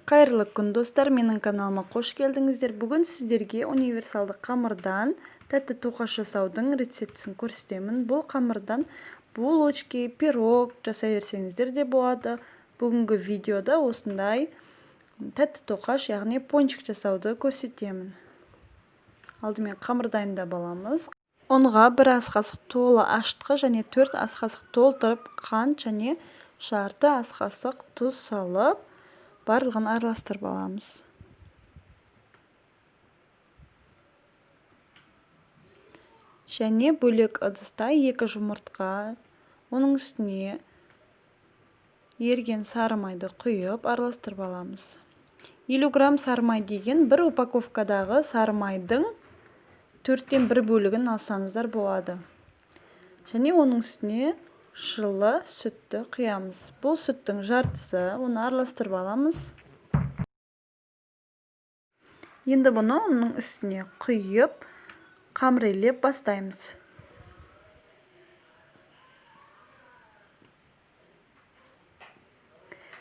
Қайырлы күн достар, менің каналыма қош келдіңіздер. Бүгін сіздерге универсалды қамырдан тәтті тоқаш жасаудың рецептісін көрсетемін. Бұл қамырдан булочки, пирог жасай берсеңіздер де болады. Бүгінгі видеода осындай тәтті тоқаш, яғни пончик жасауды көрсетемін. Алдымен қамыр дайындап аламыз. Онға 1 ас қасық толы ашытқы және 4 ас қасық толтырып қант және жарты ас қасық тұз салып, барлығын араластырып аламыз. Және бөлек ыдыста 2 жұмыртқа, оның үстіне еріген сары майды құйып араластырып аламыз. 50 грамм сары май деген бір упаковкадағы сары майдың 4-тен 1 бөлігін алсаңыздар болады. Және оның үстіне жылы сүтті құямыз. Бұл сүттің жартысы, оны араластырып аламыз. Енді бұны оның үстіне құйып, қамырелеп бастаймыз.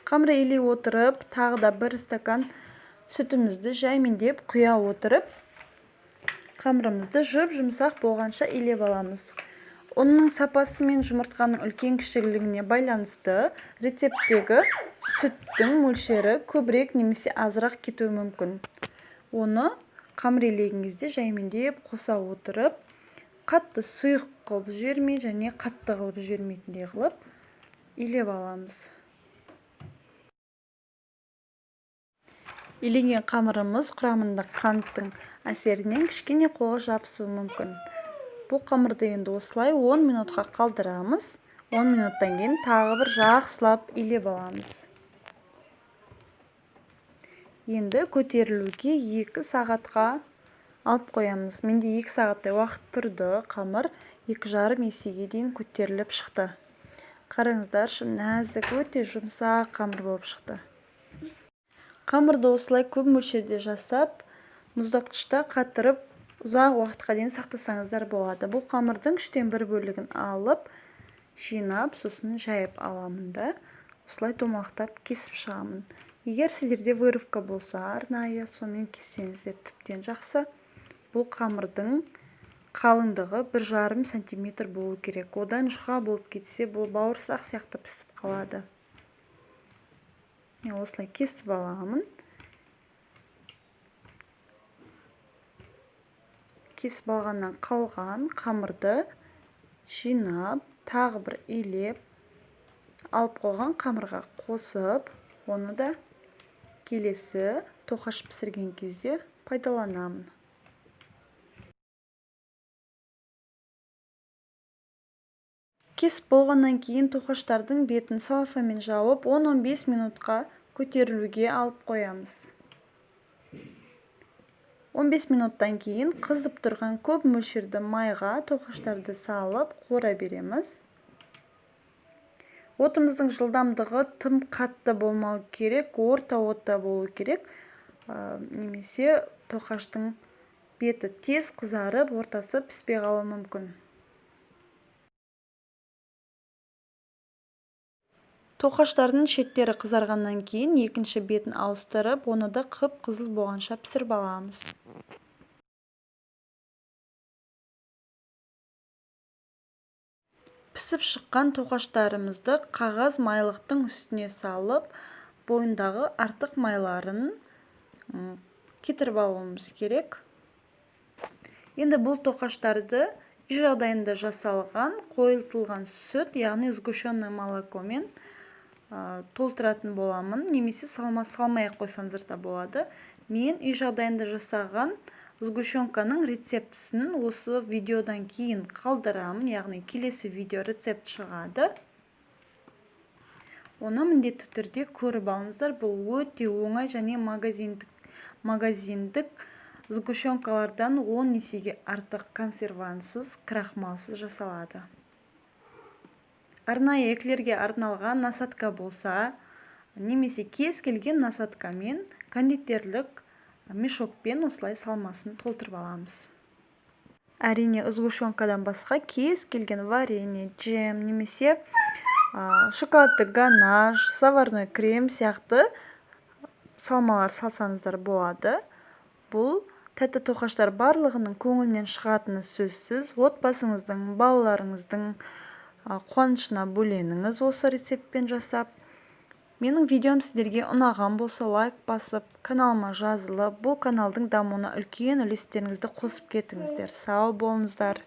Қамыр елей отырып, тағы да 1 стакан сүтімізді жаймендеп құя отырып, қамырымызды жұп-жұмсақ болғанша елеп аламыз. Оның сапасы мен жұмыртқаның үлкен кішілігіне байланысты рецепттегі сүттің мөлшері көбірек немесе азырақ кетуі мүмкін. Оны қамыр елеген кезде жаймендеп қоса отырып, қатты сұйық қылып жібермей және қатты қылып жібермейтіндей қылып елеп аламыз. Еленген қамырымыз құрамында қанттың әсерінен кішкене қолға жабысуы мүмкін. Бұл қамырды енді осылай 10 минутқа қалдырамыз. 10 минуттан кейін тағы бір жақсылап елеп аламыз. Енді көтерілуге 2 сағатқа алып қоямыз. Менде 2 сағаттай уақыт тұрды. Қамыр 2,5 есеге дейін көтеріліп шықты. Қараңыздаршы, нәзік, өте жұмсақ қамыр болып шықты. Қамырды осылай көп мөлшерде жасап, мұздатқышта қатырып, ұзақ уақытқа дейін сақтасаңыздар болады. Бұл қамырдың 3-тен 1 бөлігін алып, жинап, сосын жайып аламын да, осылай томалақтап кесіп шығамын. Егер сіздерде вырывка болса, арнайы сонымен кессеңіздер тіптен жақсы. Бұл қамырдың қалыңдығы 1,5 см болу керек. Одан жұқа болып кетсе, бұл бауырсақ сияқты пісіп қалады. Осылай кесіп аламын. Кесіп алғаннан қалған қамырды жинап, тағы бір елеп, алып қойған қамырға қосып, оны да келесі тоқаш пісірген кезде пайдаланамын. Кесіп болғаннан кейін тоқаштардың бетін салфамен жауып, 10-15 минутқа көтерілуге алып қоямыз. 15 минуттан кейін қызып тұрған көп мөлшерді майға тоқаштарды салып қора береміз. Отымыздың жылдамдығы тым қатты болмау керек, орта отта болу керек. Немесе тоқаштың беті тез қызарып, ортасы піспей қалуы мүмкін. Тоқаштардың шеттері қызарғаннан кейін екінші бетін ауыстырып, оны да қып-қызыл болғанша пісіріп аламыз. Пісіп шыққан тоқаштарымызды қағаз майлықтың үстіне салып, бойындағы артық майларын кетіріп алуымыз керек. Енді бұл тоқаштарды үй жағдайында жасалған, қойылтылған сүт, яғни сгущенное молокомен толтыратын боламын, немесе салмай қойсаңыздар да болады. Мен үй жағдайында жасаған сгущенканың рецептісін осы видеодан кейін қалдырамын, яғни келесі видео рецепт шығады. Оны міндетті түрде көріп алыңыздар. Бұл өте оңай және магазиндік сгущенкалардан 10 есеге артық консервансыз, крахмалсыз жасалады. Арнайы эклерге арналған насатка болса, немесе кез келген насаткамен, кондитерлік мешокпен осылай салмасын толтырып аламыз. Әрине, сгущенкадан басқа кез келген варенье, джем, немесе шоколадты ганаш, заварной крем сияқты салмалар салсаңыздар болады. Бұл тәтті тоқаштар барлығының көңілінен шығатыны сөзсіз. Отбасыңыздың, балаларыңыздың қуанышына бөленіңіз осы рецептпен жасап. Менің видеом сіздерге ұнаған болса, лайк басып, каналыма жазылып, бұл каналдың дамуына үлкен үлестеріңізді қосып кетіңіздер. Сау болыңыздар.